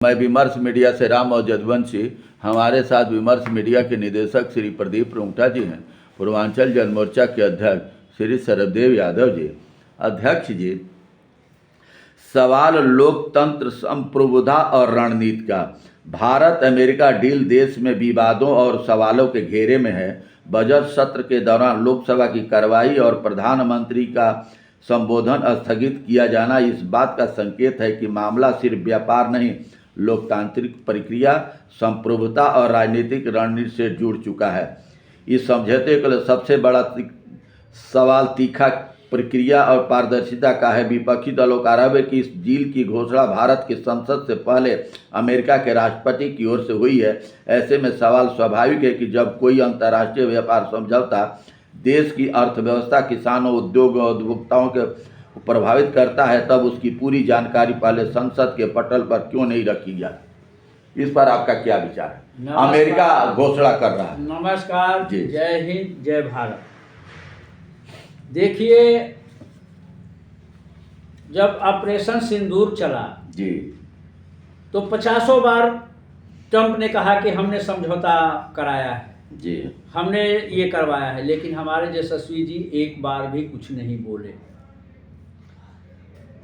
मैं विमर्श मीडिया से राम और जदवंशी। हमारे साथ विमर्श मीडिया के निदेशक श्री प्रदीप रुंगटा जी हैं, पूर्वांचल जन मोर्चा के अध्यक्ष श्री सरबदेव यादव जी। अध्यक्ष जी, सवाल लोकतंत्र, संप्रभुता और रणनीति का। भारत अमेरिका डील देश में विवादों और सवालों के घेरे में है। बजट सत्र के दौरान लोकसभा की कार्रवाई और प्रधानमंत्री का संबोधन स्थगित किया जाना इस बात का संकेत है कि मामला सिर्फ व्यापार नहीं, लोकतांत्रिक प्रक्रिया, संप्रभुता और राजनीतिक रणनीति से जुड़ चुका है। इस समझौते के लिए सबसे बड़ा सवाल तीखा प्रक्रिया और पारदर्शिता का है। विपक्षी दलों का आरोप है कि इस डील की घोषणा भारत की संसद से पहले अमेरिका के राष्ट्रपति की ओर से हुई है। ऐसे में सवाल स्वाभाविक है कि जब कोई अंतर्राष्ट्रीय व्यापार समझौता देश की अर्थव्यवस्था, किसानों, उद्योग और उपभोक्ताओं के प्रभावित करता है, तब उसकी पूरी जानकारी पहले संसद के पटल पर क्यों नहीं रखी जाती। इस पर आपका क्या विचार है? अमेरिका घोषणा कर रहा है। नमस्कार, जय हिंद, जय भारत। देखिए, जब ऑपरेशन सिंदूर चला जी, तो 50 बार ट्रंप ने कहा कि हमने समझौता कराया है जी, हमने ये करवाया है, लेकिन हमारे यशस्वी जी एक बार भी कुछ नहीं बोले।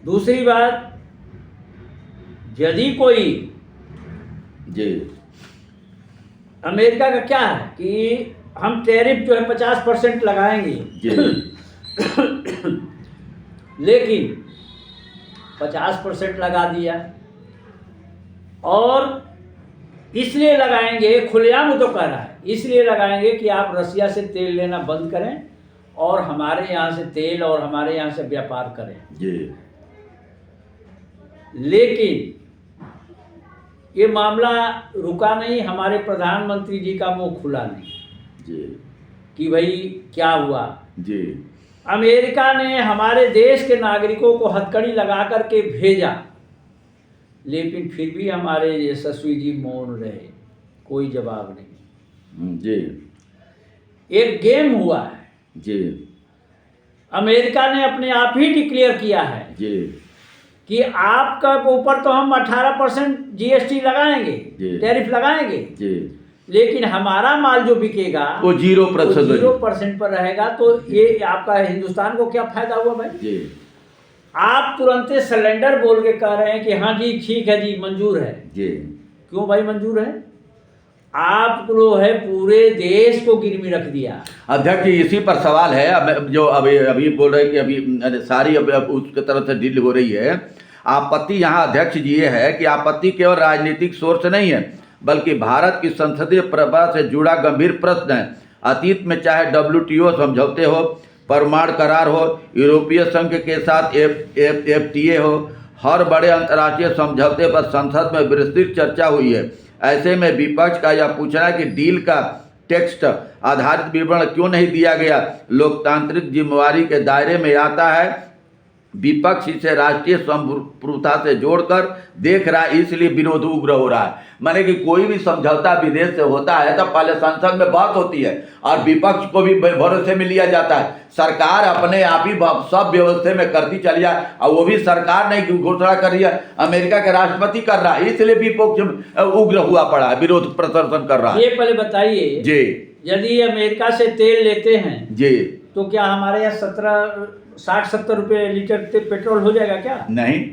दूसरी बात, यदि कोई जी, अमेरिका का क्या है कि हम टैरिफ जो है 50% लगाएंगे जी, लेकिन 50% लगा दिया और इसलिए लगाएंगे, खुलेआम तो कह रहा है, इसलिए लगाएंगे कि आप रसिया से तेल लेना बंद करें और हमारे यहाँ से तेल और हमारे यहाँ से व्यापार करें जी। लेकिन ये मामला रुका नहीं। हमारे प्रधानमंत्री जी का मुंह खुला नहीं जी, कि भाई क्या हुआ। जी, अमेरिका ने हमारे देश के नागरिकों को हथकड़ी लगा करके भेजा, लेकिन फिर भी हमारे यशस्वी जी मौन रहे, कोई जवाब नहीं। जी, एक गेम हुआ है। जी, अमेरिका ने अपने आप ही डिक्लेयर किया है जी, कि आपका ऊपर तो हम 18% जीएसटी लगाएंगे, टैरिफ लगाएंगे, जी, लेकिन हमारा माल जो बिकेगा वो 0% पर रहेगा। तो ये आपका हिंदुस्तान को क्या फायदा हुआ भाई? जी। आप तुरंत सिलेंडर बोल के कह रहे हैं कि हाँ जी ठीक है जी, मंजूर है जी। क्यों भाई मंजूर है? आप जो है पूरे देश को गिरवी रख दिया। अध्यक्ष जी, इसी पर सवाल है। अब जो अभी बोल रहे हैं कि अभी सारी अब उसके तरफ से डील हो रही है। आपत्ति यहाँ अध्यक्ष जी ये है कि आपत्ति केवल राजनीतिक सोच से नहीं है, बल्कि भारत की संसदीय प्रभा से जुड़ा गंभीर प्रश्न है। अतीत में चाहे WTO समझौते हो, परमाणु करार हो, यूरोपीय संघ के साथ FTA हो, हर बड़े अंतर्राष्ट्रीय समझौते पर संसद में विस्तृत चर्चा हुई है। ऐसे में विपक्ष का यह पूछना है कि डील का टेक्स्ट आधारित विवरण क्यों नहीं दिया गया, लोकतांत्रिक जिम्मेवारी के दायरे में आता है। विपक्ष इसे राष्ट्रीय संप्रभुता से जोड़कर देख रहा है, इसलिए विरोध उग्र हो रहा है। माने कि कोई भी समझौता विदेश से होता है तो पहले संसद में बात होती है और विपक्ष को भी भरोसे में लिया जाता है। सरकार अपने आप ही सब व्यवस्था में करती चली जाए, और वो भी सरकार नहीं घोषणा कर रही है, अमेरिका के राष्ट्रपति कर रहा है, इसलिए विपक्ष उग्र हुआ पड़ा है, विरोध प्रदर्शन कर रहा है। ये पहले बताइए जी, यदि अमेरिका से तेल लेते हैं जी, तो क्या हमारे यहाँ 60-70 रुपये लीटर पेट्रोल हो जाएगा क्या? नहीं।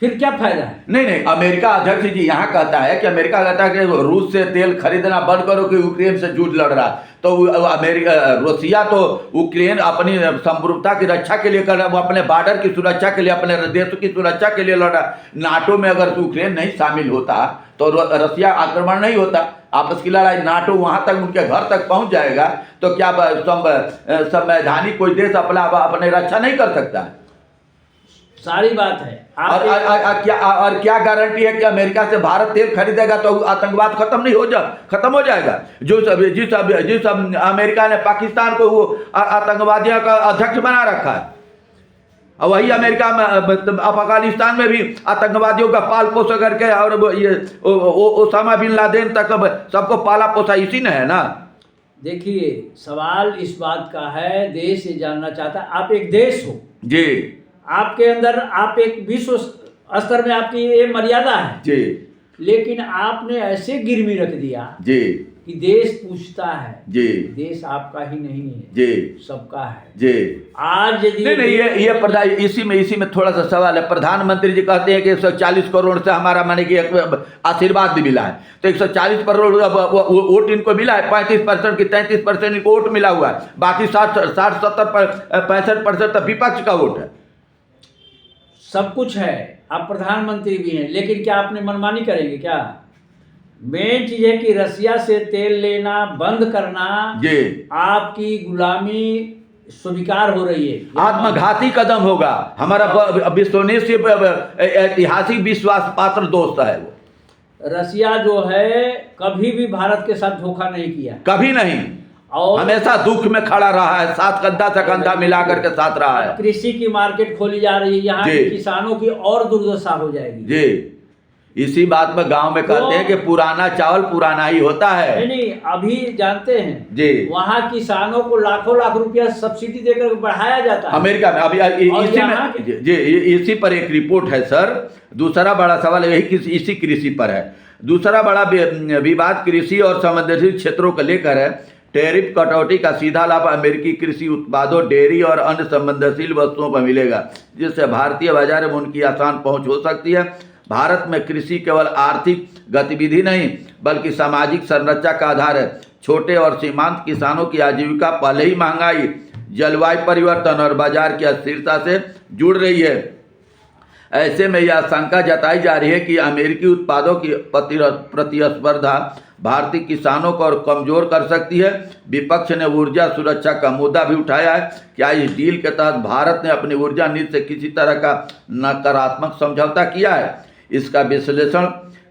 फिर क्या फायदा है? नहीं, अमेरिका अध्यक्ष जी यहाँ कहता है कि अमेरिका कहता है कि रूस से तेल खरीदना बंद करो कि यूक्रेन से जूझ लड़ रहा है। तो रूसिया तो यूक्रेन अपनी संप्रभुता की रक्षा के लिए कर रहा है, वो अपने बॉर्डर की सुरक्षा के लिए, अपने देश की सुरक्षा के लिए लड़ रहा है। नाटो में अगर यूक्रेन नहीं शामिल होता तो रसिया आक्रमण नहीं होता। आपस की लड़ाई, नाटो वहां तक उनके घर तक पहुंच जाएगा तो क्या संवैधानिक कोई देश अपने रक्षा नहीं कर सकता है? सारी बात है। और क्या गारंटी है कि अमेरिका से भारत तेल खरीदेगा तो आतंकवाद खत्म हो जाएगा? जिस अमेरिका ने पाकिस्तान को वो आतंकवादियों का अध्यक्ष बना रखा है, और वही अमेरिका में अफगानिस्तान में भी आतंकवादियों का पाल पोस करके, और ये ओसामा बिन लादेन तक सबको पाला पोसा इसी ने है ना। देखिए, सवाल इस बात का है, देश ये जानना चाहता है, आप एक देश हो जी, आपके अंदर आप एक विश्व स्तर में आपकी ये मर्यादा है, जी लेकिन आपने ऐसे गिरवी रख दिया जी कि देश पूछता है, जी देश आपका ही नहीं है, जी सबका है। जी। आज यदि नहीं नहीं, ये प्रधान इसी में थोड़ा सा सवाल है। प्रधानमंत्री जी कहते हैं कि 140 करोड़ से हमारा माने कि एक आशीर्वाद भी मिला है, तो 140 करोड़ वोट इनको मिला है, 35% की 33% इनको वोट मिला हुआ है, बाकी 65% तो विपक्ष का वोट है। सब कुछ है, आप प्रधानमंत्री भी हैं, लेकिन क्या आपने मनमानी करेंगे क्या? मेन चीज है कि रसिया से तेल लेना बंद करना, जी आपकी गुलामी स्वीकार हो रही है। आत्मघाती कदम होगा। हमारा विश्वसनीय ऐतिहासिक विश्वास पात्र दोस्त है वो। रसिया जो है कभी भी भारत के साथ धोखा नहीं किया, कभी नहीं, और हमेशा दुख में खड़ा रहा है, साथ कंधा से कंधा मिलाकर के साथ रहा है। कृषि की मार्केट खोली जा रही है, यहाँ जी। के किसानों की और दुर्दशा हो जाएगी। जी, इसी बात में गांव में कहते हैं कि पुराना चावल पुराना ही होता है। नहीं नहीं, अभी जानते हैं जी, वहाँ किसानों को लाखों लाख रुपया सब्सिडी देकर बढ़ाया जाता है। अमेरिका में अभी और इसी यहाँ में जी इसी पर एक रिपोर्ट है सर। दूसरा बड़ा सवाल यही इसी कृषि पर है। दूसरा बड़ा विवाद कृषि और संवेदनशील क्षेत्रों को लेकर है। टैरिफ कटौती का सीधा लाभ अमेरिकी कृषि उत्पादों, डेयरी और अन्य संवेदनशील वस्तुओं पर मिलेगा, जिससे भारतीय बाजार में उनकी आसान पहुंच हो सकती है। भारत में कृषि केवल आर्थिक गतिविधि नहीं बल्कि सामाजिक संरचना का आधार है। छोटे और सीमांत किसानों की आजीविका पहले ही महंगाई, जलवायु परिवर्तन और बाजार की अस्थिरता से जुड़ रही है। ऐसे में यह आशंका जताई जा रही है कि अमेरिकी उत्पादों की प्रतिस्पर्धा भारतीय किसानों को और कमजोर कर सकती है। विपक्ष ने ऊर्जा सुरक्षा का मुद्दा भी उठाया है। क्या इस डील के तहत भारत ने अपनी ऊर्जा नीति से किसी तरह का नकारात्मक समझौता किया है? इसका विश्लेषण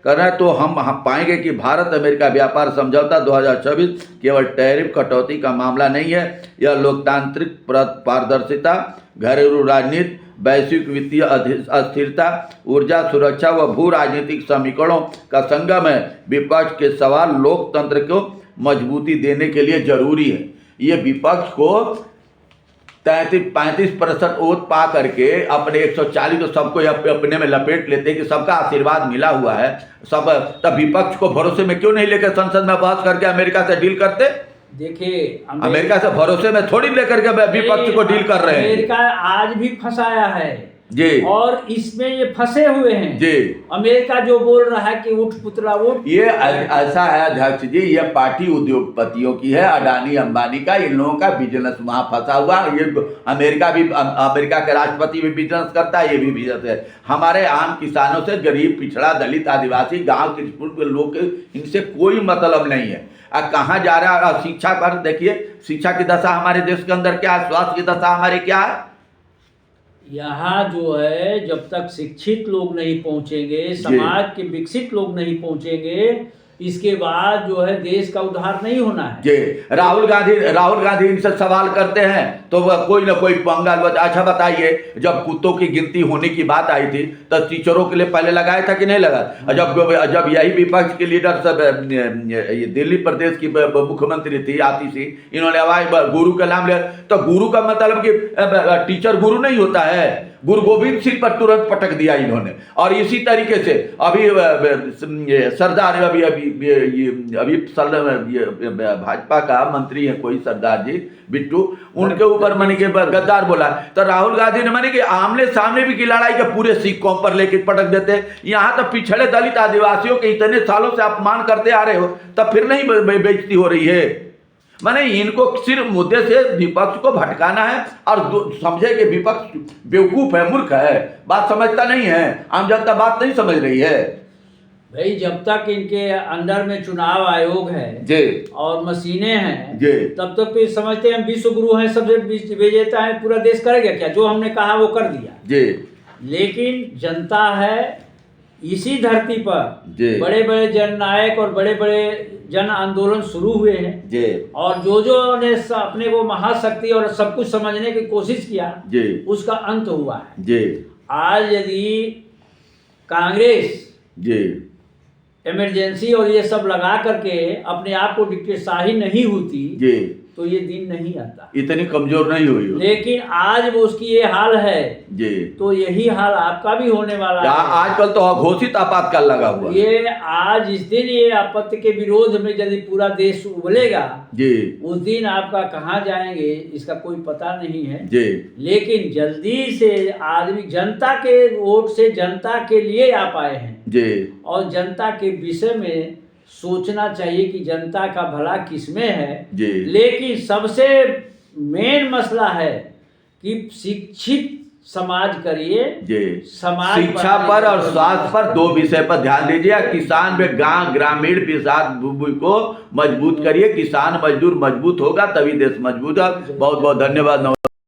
करें तो हम पाएंगे कि भारत अमेरिका व्यापार समझौता 2024 केवल टैरिफ कटौती का मामला नहीं है। यह लोकतांत्रिक पारदर्शिता, घरेलू राजनीति, वैश्विक वित्तीय अस्थिरता, ऊर्जा सुरक्षा व भू राजनीतिक समीकरणों का संगम है। विपक्ष के सवाल लोकतंत्र को मजबूती देने के लिए जरूरी है। ये विपक्ष को 33-35% वोट पा करके अपने 140 तो सबको अपने में लपेट लेते हैं कि सबका आशीर्वाद मिला हुआ है सब, तब विपक्ष को भरोसे में क्यों नहीं लेकर संसद में बहस करके अमेरिका से डील करते? देखिए, अमेरिका से भरोसे में थोड़ी लेकर के विपक्ष को डील कर रहे हैं। अमेरिका आज भी फंसाया है जी, और इसमें ये फंसे हुए हैं जी। अमेरिका जो बोल रहा है कि उठ पुतला उठ, ये ऐसा है अध्यक्ष जी, ये पार्टी उद्योगपतियों की है, अडानी अंबानी का, इन लोगों का बिजनेस वहां फंसा हुआ। ये अमेरिका के राष्ट्रपति भी बिजनेस करता है, ये भी बिजनेस है। हमारे आम किसानों से, गरीब पिछड़ा दलित आदिवासी गांव के लोग, इनसे कोई मतलब नहीं है। कहाँ जा रहा है? शिक्षा पर देखिए, शिक्षा की दशा हमारे देश के अंदर क्या है, स्वास्थ्य की दशा हमारे क्या है। यहाँ जो है जब तक शिक्षित लोग नहीं पहुंचेंगे, समाज के विकसित लोग नहीं पहुंचेंगे, इसके बाद जो है देश का उद्धार नहीं होना है। जी, राहुल गांधी इनसे सवाल करते हैं तो वह कोई ना कोई पंगा। अच्छा बताइए, जब कुत्तों की गिनती होने की बात आई थी तो टीचरों के लिए पहले लगाया था कि नहीं लगा? जब यही विपक्ष के लीडर सब दिल्ली प्रदेश की मुख्यमंत्री थी आतिशी, इन्होंने आवाज गुरु का नाम लिया, तो गुरु का मतलब कि टीचर गुरु नहीं होता है, गुरु गोविंद सिंह पर तुरंत पटक दिया इन्होंने। और इसी तरीके से अभी सरदार अभी भाजपा का मंत्री है कोई सरदार जी बिट्टू, उनके ऊपर मानी के गद्दार बोला। तो राहुल गांधी ने मानी कि आमने सामने भी की लड़ाई के पूरे सिख कौम पर लेकर पटक देते हैं। यहाँ तो पिछड़े दलित आदिवासियों के इतने सालों से अपमान करते आ रहे हो, तब फिर नहीं बेइज्जती हो रही है। माने इनको सिर्फ मुद्दे से विपक्ष को भटकाना है और समझे कि विपक्ष बेवकूफ है, मूर्ख है, बात समझता नहीं है, आम जनता बात नहीं समझ रही है। भाई जब तक इनके अंडर में चुनाव आयोग है जी और मशीनें हैं जी, तब तक तो समझते हैं विश्व गुरु हैं, सबसे विजेता है, पूरा देश करेगा क्या? जो हमने कहा वो कर दिया जी। लेकिन जनता है इसी धरती पर बड़े बड़े जननायक और बड़े बड़े जन आंदोलन शुरू हुए हैं जी, और जो ने अपने को महाशक्ति और सब कुछ समझने की कोशिश किया जी, उसका अंत हुआ है जी। आज यदि कांग्रेस जी इमरजेंसी और ये सब लगा करके अपने आप को डिक्टेटरशाही नहीं होती जी, तो ये दिन नहीं आता। इतनी कमजोर नहीं हुई हो। लेकिन आज वो उसकी ये हाल है, जी। तो यही हाल आपका भी होने वाला है। आजकल तो अघोषित आपातकाल लगा हुआ है। ये आज इस दिन ये आपत्ति के विरोध में यदि पूरा देश उबलेगा, जी उस दिन आपका कहाँ जाएंगे इसका कोई पता नहीं है। जी लेकिन जल्दी से आदमी जनता के वोट से जनता के लिए आप आए हैं, जी और जनता के विषय में सोचना चाहिए कि जनता का भला किसमें है। जी। लेकिन सबसे मेन मसला है कि शिक्षित समाज करिए। जी। समाज शिक्षा पर और स्वास्थ्य पर 2 विषय पर ध्यान दीजिए। किसान में गांव ग्रामीण विकास को मजबूत करिए। किसान मजदूर मजबूत होगा तभी देश मजबूत होगा। बहुत बहुत धन्यवाद।